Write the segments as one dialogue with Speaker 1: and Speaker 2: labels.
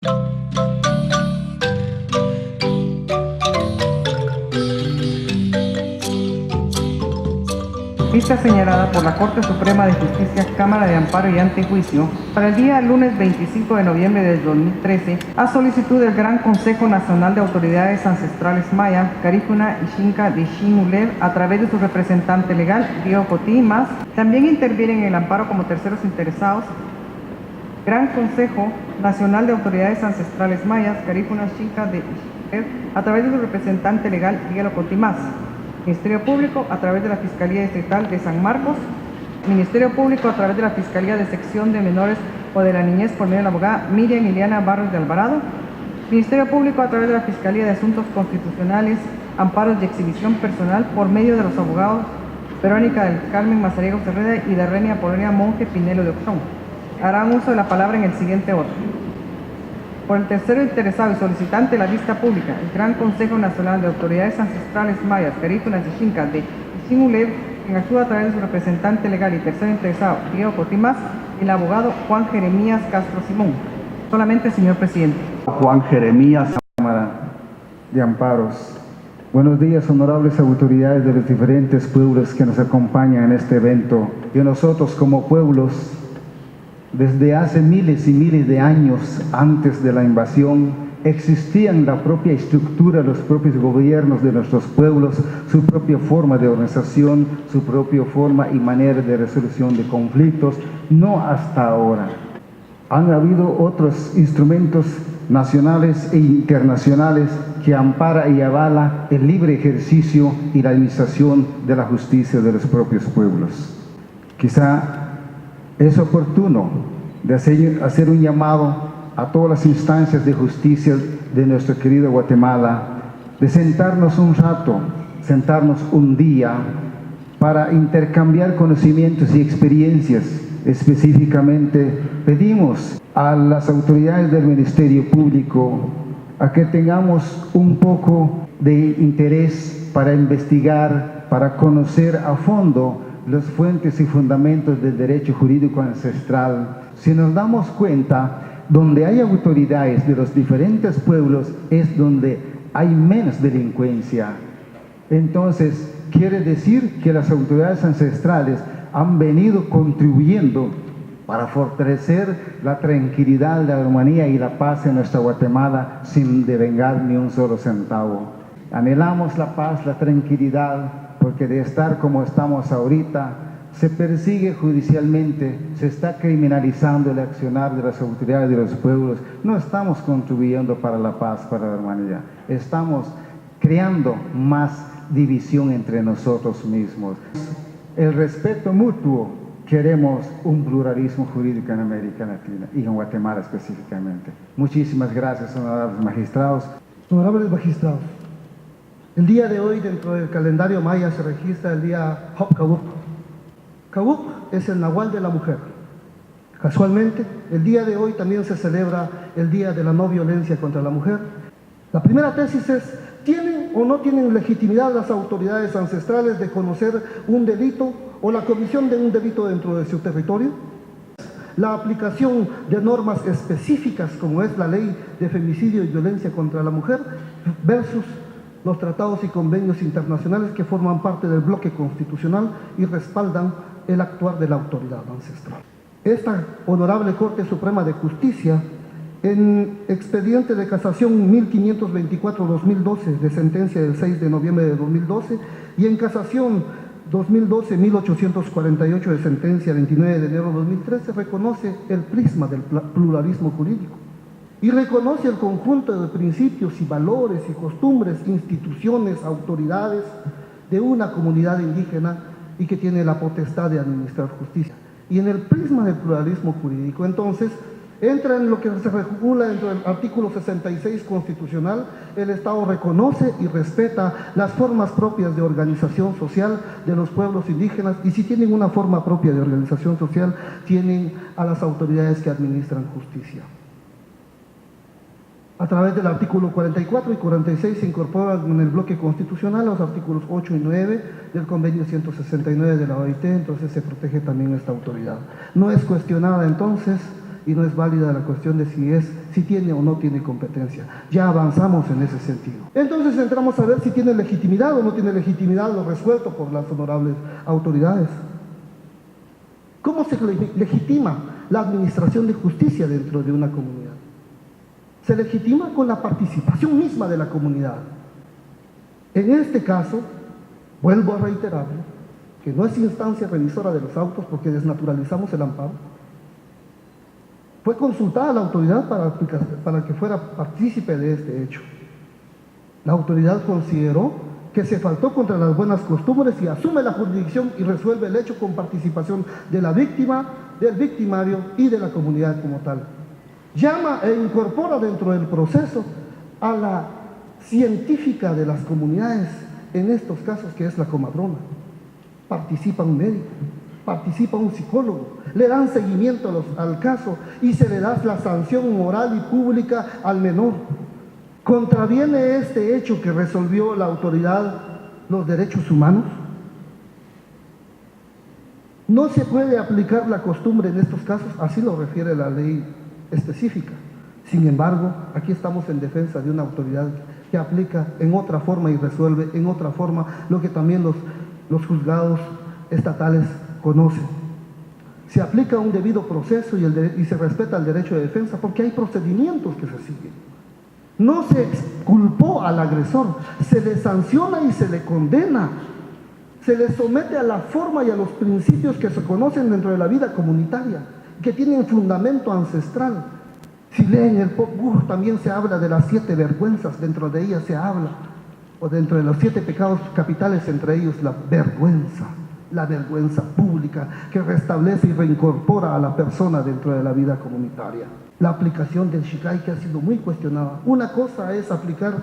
Speaker 1: Vista señalada por la Corte Suprema de Justicia, Cámara de Amparo y Antejuicio, para el día lunes 25 de noviembre del 2013, a solicitud del Gran Consejo Nacional de Autoridades Ancestrales Maya, Caricuna y Xinca de Xinulev, a través de su representante legal, Diego Cotí Mas. También intervienen en el amparo como terceros interesados Gran Consejo Nacional de Autoridades Ancestrales Mayas, Caricuna y Xinca de Xinulev, a través de su representante legal, Diego Cotí Mas. Ministerio Público a través de la Fiscalía Distrital de San Marcos, Ministerio Público a través de la Fiscalía de Sección de Menores o de la Niñez por medio de la abogada Miriam Iliana Barros de Alvarado, Ministerio Público a través de la Fiscalía de Asuntos Constitucionales, Amparos y Exhibición Personal por medio de los abogados Verónica del Carmen Mazariego Cerreda y Darrenia Polonia Monje Pinelo de Oxón. Harán uso de la palabra en el siguiente orden. Por el tercero interesado y solicitante de la vista pública, el Gran Consejo Nacional de Autoridades Ancestrales Mayas, Carícunas y Xincas de Xinulev, quien actúa a través de su representante legal y tercero interesado, Diego Cotí Mas, el abogado Juan Jeremías Castro Simón. Solamente, señor presidente.
Speaker 2: Juan Jeremías, Cámara de Amparos. Buenos días, honorables autoridades de los diferentes pueblos que nos acompañan en este evento. Y nosotros como pueblos, desde hace miles y miles de años antes de la invasión, existían la propia estructura, los propios gobiernos de nuestros pueblos, su propia forma de organización, su propia forma y manera de resolución de conflictos, no hasta ahora. Han habido otros instrumentos nacionales e internacionales que ampara y avala el libre ejercicio y la administración de la justicia de los propios pueblos. Quizá es oportuno de hacer un llamado a todas las instancias de justicia de nuestro querido Guatemala, de sentarnos un rato, sentarnos un día para intercambiar conocimientos y experiencias. Específicamente pedimos a las autoridades del Ministerio Público a que tengamos un poco de interés para investigar, para conocer a fondo las fuentes y fundamentos del derecho jurídico ancestral. Si nos damos cuenta, donde hay autoridades de los diferentes pueblos es donde hay menos delincuencia. Entonces, quiere decir que las autoridades ancestrales han venido contribuyendo para fortalecer la tranquilidad, la armonía y la paz en nuestra Guatemala sin devengar ni un solo centavo. Anhelamos la paz, la tranquilidad, porque de estar como estamos ahorita, se persigue judicialmente, se está criminalizando el accionar de las autoridades de los pueblos. No estamos contribuyendo para la paz, para la armonía. Estamos creando más división entre nosotros mismos. El respeto mutuo, queremos un pluralismo jurídico en América Latina y en Guatemala específicamente. Muchísimas gracias, honorables magistrados.
Speaker 3: Honorables magistrados, el día de hoy dentro del calendario maya se registra el día Hopkawuk. Kawuk es el nahual de la mujer. Casualmente, el día de hoy también se celebra el Día de la No Violencia contra la Mujer. La primera tesis es: ¿tienen o no tienen legitimidad las autoridades ancestrales de conocer un delito o la comisión de un delito dentro de su territorio? La aplicación de normas específicas como es la Ley de Femicidio y Violencia contra la Mujer versus los tratados y convenios internacionales que forman parte del bloque constitucional y respaldan el actuar de la autoridad ancestral. Esta Honorable Corte Suprema de Justicia, en expediente de casación 1524-2012 de sentencia del 6 de noviembre de 2012 y en casación 2012-1848 de sentencia 29 de enero de 2013, reconoce el prisma del pluralismo jurídico y reconoce el conjunto de principios y valores y costumbres, instituciones, autoridades de una comunidad indígena y que tiene la potestad de administrar justicia. Y en el prisma del pluralismo jurídico, entonces, entra en lo que se regula dentro del artículo 66 constitucional: el Estado reconoce y respeta las formas propias de organización social de los pueblos indígenas, y si tienen una forma propia de organización social, tienen a las autoridades que administran justicia. A través del artículo 44 y 46 se incorporan en el bloque constitucional los artículos 8 y 9 del convenio 169 de la OIT, entonces se protege también esta autoridad. No es cuestionada entonces y no es válida la cuestión de si tiene o no tiene competencia. Ya avanzamos en ese sentido. Entonces entramos a ver si tiene legitimidad o no tiene legitimidad lo resuelto por las honorables autoridades. ¿Cómo se legitima la administración de justicia dentro de una comunidad? Se legitima con la participación misma de la comunidad. En este caso, vuelvo a reiterarlo, que no es instancia revisora de los autos porque desnaturalizamos el amparo. Fue consultada la autoridad para que fuera partícipe de este hecho. La autoridad consideró que se faltó contra las buenas costumbres y asume la jurisdicción y resuelve el hecho con participación de la víctima, del victimario y de la comunidad como tal. Llama e incorpora dentro del proceso a la científica de las comunidades, en estos casos que es la comadrona. Participa un médico, participa un psicólogo, le dan seguimiento al caso y se le da la sanción moral y pública al menor. ¿Contraviene este hecho que resolvió la autoridad los derechos humanos? No se puede aplicar la costumbre en estos casos, así lo refiere la ley específica. Sin embargo, aquí estamos en defensa de una autoridad que aplica en otra forma y resuelve en otra forma lo que también los juzgados estatales conocen. Se aplica un debido proceso y se respeta el derecho de defensa porque hay procedimientos que se siguen. No se exculpó al agresor, se le sanciona y se le condena. Se le somete a la forma y a los principios que se conocen dentro de la vida comunitaria, que tienen fundamento ancestral. Si leen el Popol Vuh, también se habla de las 7 vergüenzas, dentro de ellas se habla, o dentro de los 7 pecados capitales, entre ellos la vergüenza pública que restablece y reincorpora a la persona dentro de la vida comunitaria. La aplicación del Shikai, que ha sido muy cuestionada. Una cosa es aplicar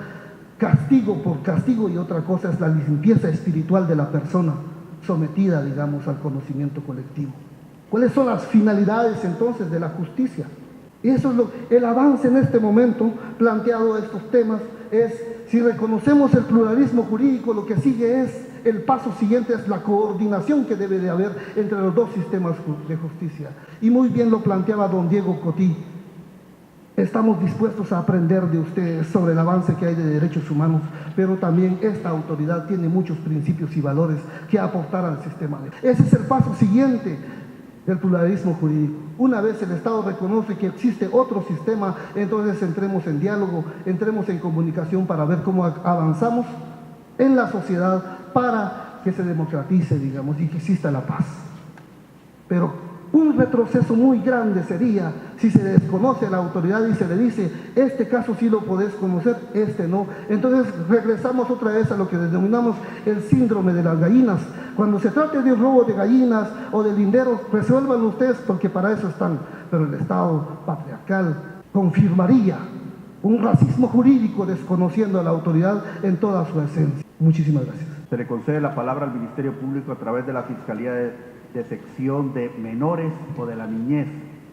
Speaker 3: castigo por castigo y otra cosa es la limpieza espiritual de la persona sometida, digamos, al conocimiento colectivo. ¿Cuáles son las finalidades entonces de la justicia? Y eso es el avance en este momento planteado estos temas es, si reconocemos el pluralismo jurídico, lo que sigue es, el paso siguiente es la coordinación que debe de haber entre los dos sistemas de justicia. Y muy bien lo planteaba don Diego Cotí. Estamos dispuestos a aprender de ustedes sobre el avance que hay de derechos humanos, pero también esta autoridad tiene muchos principios y valores que aportar al sistema. Ese es el paso siguiente del pluralismo jurídico. Una vez el Estado reconoce que existe otro sistema, entonces entremos en diálogo, entremos en comunicación para ver cómo avanzamos en la sociedad para que se democratice, digamos, y que exista la paz. Pero un retroceso muy grande sería si se desconoce a la autoridad y se le dice, este caso sí lo podés conocer, este no. Entonces regresamos otra vez a lo que denominamos el síndrome de las gallinas. Cuando se trate de un robo de gallinas o de linderos, resuelvan ustedes porque para eso están. Pero el Estado patriarcal confirmaría un racismo jurídico desconociendo a la autoridad en toda su esencia. Muchísimas gracias.
Speaker 4: Se le concede la palabra al Ministerio Público a través de la Fiscalía de Sección de Menores o de la Niñez,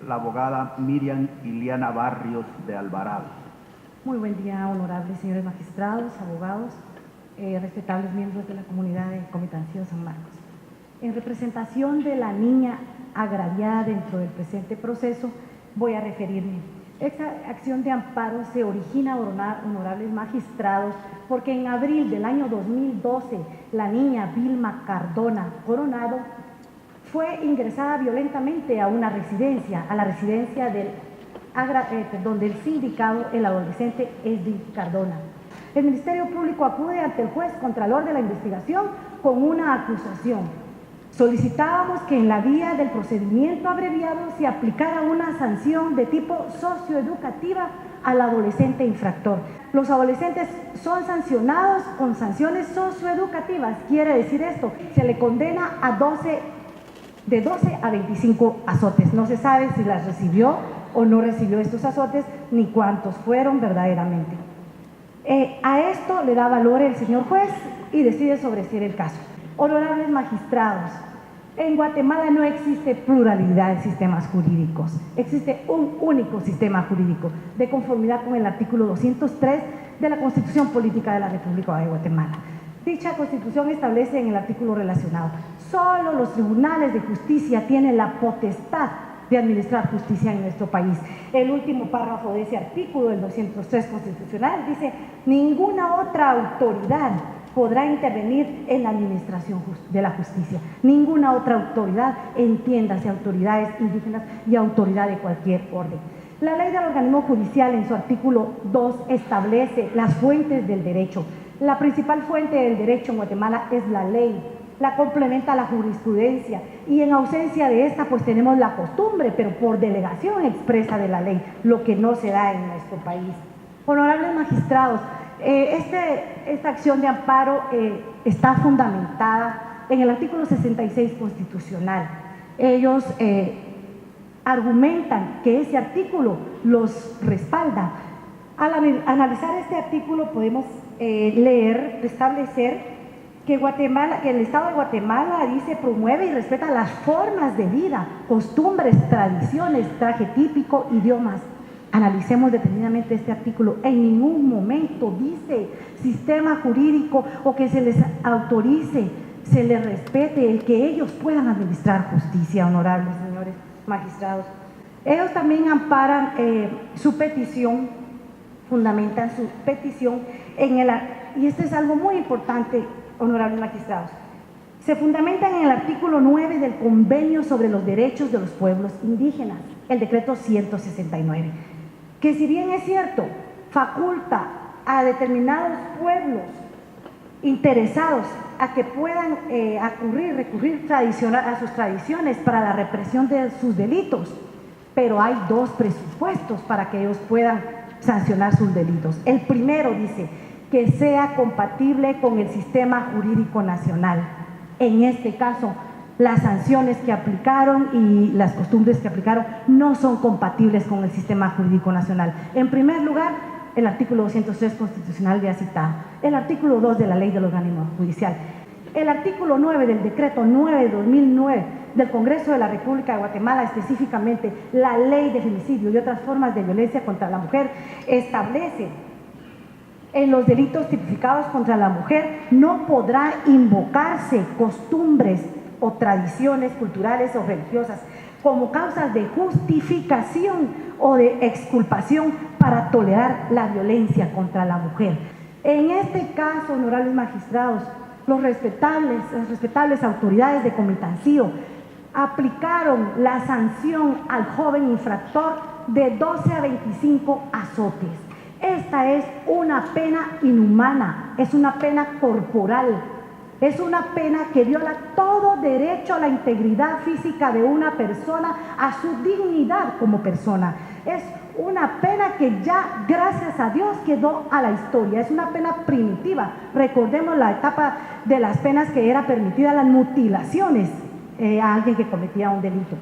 Speaker 4: la abogada Miriam Iliana Barrios de Alvarado.
Speaker 5: Muy buen día, honorables señores magistrados, abogados, respetables miembros de la comunidad de Cometancio San Marcos. En representación de la niña agraviada dentro del presente proceso, voy a referirme. Esta acción de amparo se origina, honorables magistrados, porque en abril del año 2012, la niña Vilma Cardona Coronado fue ingresada violentamente a una residencia, a la residencia donde el sindicado, el adolescente Esdi Cardona. El Ministerio Público acude ante el juez contralor de la investigación con una acusación. Solicitábamos que en la vía del procedimiento abreviado se aplicara una sanción de tipo socioeducativa al adolescente infractor. Los adolescentes son sancionados con sanciones socioeducativas. Quiere decir esto, se le condena a de 12 a 25 azotes. No se sabe si las recibió o no recibió estos azotes, ni cuántos fueron verdaderamente. A esto le da valor el señor juez y decide sobreseer el caso. Honorables magistrados, en Guatemala no existe pluralidad de sistemas jurídicos, existe un único sistema jurídico, de conformidad con el artículo 203 de la Constitución Política de la República de Guatemala. Dicha Constitución establece en el artículo relacionado, solo los tribunales de justicia tienen la potestad de administrar justicia en nuestro país. El último párrafo de ese artículo, el 203 constitucional, dice: ninguna otra autoridad podrá intervenir en la administración de la justicia. Ninguna otra autoridad, entiéndase autoridades indígenas y autoridad de cualquier orden. La ley del organismo judicial en su artículo 2 establece las fuentes del derecho. La principal fuente del derecho en Guatemala es la ley, la complementa la jurisprudencia y en ausencia de esta pues tenemos la costumbre, pero por delegación expresa de la ley, lo que no se da en nuestro país. Honorables magistrados, esta acción de amparo está fundamentada en el artículo 66 constitucional. Ellos argumentan que ese artículo los respalda. Al analizar este artículo podemos establecer que el Estado de Guatemala dice promueve y respeta las formas de vida, costumbres, tradiciones, traje típico, idiomas. Analicemos detenidamente este artículo. En ningún momento dice sistema jurídico o que se les autorice, se les respete el que ellos puedan administrar justicia, honorables señores magistrados. Ellos también amparan su petición, fundamentan su petición y esto es algo muy importante, honorables magistrados. Se fundamentan en el artículo 9 del Convenio sobre los Derechos de los Pueblos Indígenas, el decreto 169, que si bien es cierto, faculta a determinados pueblos interesados a que puedan recurrir a sus tradiciones para la represión de sus delitos, pero hay dos presupuestos para que ellos puedan sancionar sus delitos. El primero dice que sea compatible con el sistema jurídico nacional. En este caso, las sanciones que aplicaron y las costumbres que aplicaron no son compatibles con el sistema jurídico nacional. En primer lugar, el artículo 203 constitucional ya citado, el artículo 2 de la ley del organismo judicial, el artículo 9 del decreto 9 de 2009 del Congreso de la República de Guatemala, específicamente la ley de femicidio y otras formas de violencia contra la mujer, establece en los delitos tipificados contra la mujer no podrá invocarse costumbres o tradiciones culturales o religiosas como causas de justificación o de exculpación para tolerar la violencia contra la mujer. En este caso, honorables magistrados, las respetables autoridades de Comitancillo aplicaron la sanción al joven infractor de 12 a 25 azotes. Esta es una pena inhumana, es una pena corporal, es una pena que viola todo derecho a la integridad física de una persona, a su dignidad como persona. Es una pena que ya, gracias a Dios, quedó a la historia. Es una pena primitiva. Recordemos la etapa de las penas que era permitida las mutilaciones a alguien que cometía un delito.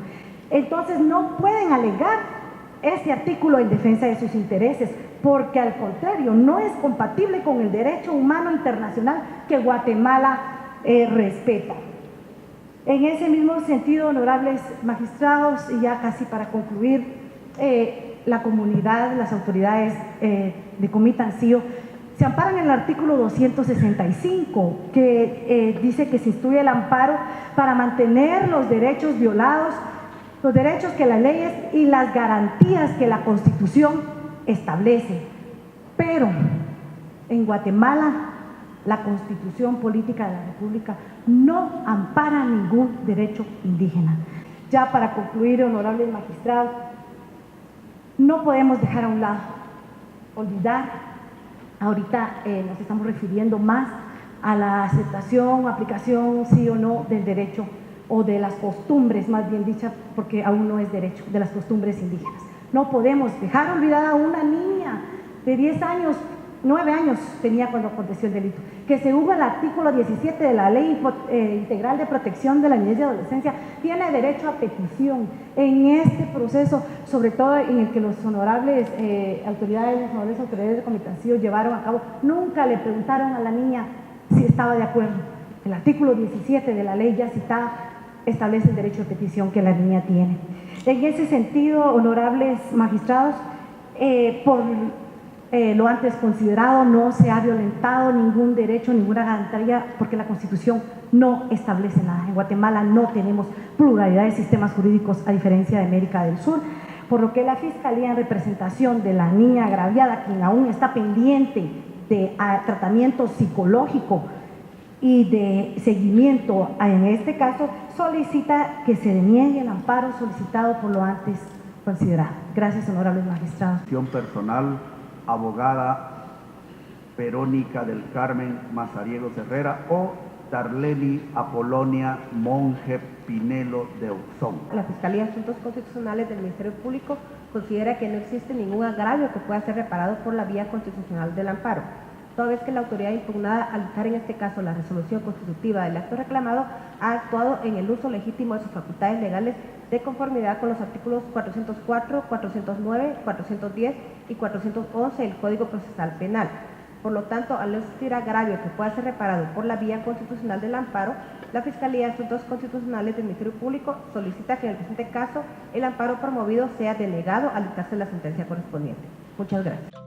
Speaker 5: Entonces no pueden alegar este artículo en defensa de sus intereses, porque al contrario, no es compatible con el derecho humano internacional que Guatemala respeta. En ese mismo sentido, honorables magistrados, y ya casi para concluir, la comunidad, las autoridades de Comitancillo se amparan en el artículo 265, que dice que se instruye el amparo para mantener los derechos violados, los derechos que las leyes y las garantías que la Constitución establece. Pero en Guatemala, la Constitución Política de la República no ampara ningún derecho indígena. Ya para concluir, honorables magistrados, no podemos dejar a un lado, olvidar, ahorita nos estamos refiriendo más a la aceptación, aplicación, sí o no, del derecho o de las costumbres, más bien dicha, porque aún no es derecho, de las costumbres indígenas. No podemos dejar olvidada a una niña de 10 años, 9 años tenía cuando aconteció el delito, que según el artículo 17 de la Ley Integral de Protección de la Niñez y Adolescencia, tiene derecho a petición. En este proceso, sobre todo en el que los honorables autoridades de Comitancillo llevaron a cabo, nunca le preguntaron a la niña si estaba de acuerdo. El artículo 17 de la ley ya citada establece el derecho de petición que la niña tiene. En ese sentido, honorables magistrados, por lo antes considerado, no se ha violentado ningún derecho, ninguna garantía, porque la Constitución no establece nada. En Guatemala no tenemos pluralidad de sistemas jurídicos a diferencia de América del Sur, por lo que la Fiscalía, en representación de la niña agraviada, quien aún está pendiente de tratamiento psicológico y de seguimiento en este caso, solicita que se deniegue el amparo solicitado por lo antes considerado. Gracias, honorables magistrados.
Speaker 4: Personal, abogada Verónica del Carmen Mazariegos Herrera o Darleni Apolonia Monje Pinelo de Oxón.
Speaker 6: La Fiscalía de Asuntos Constitucionales del Ministerio Público considera que no existe ningún agravio que pueda ser reparado por la vía constitucional del amparo, toda vez que la autoridad impugnada, al dictar en este caso la resolución constitutiva del acto reclamado, ha actuado en el uso legítimo de sus facultades legales de conformidad con los artículos 404, 409, 410 y 411 del Código Procesal Penal. Por lo tanto, al no existir agravio que pueda ser reparado por la vía constitucional del amparo, la Fiscalía de Asuntos Constitucionales del Ministerio Público solicita que en el presente caso el amparo promovido sea denegado al dictarse la sentencia correspondiente. Muchas gracias.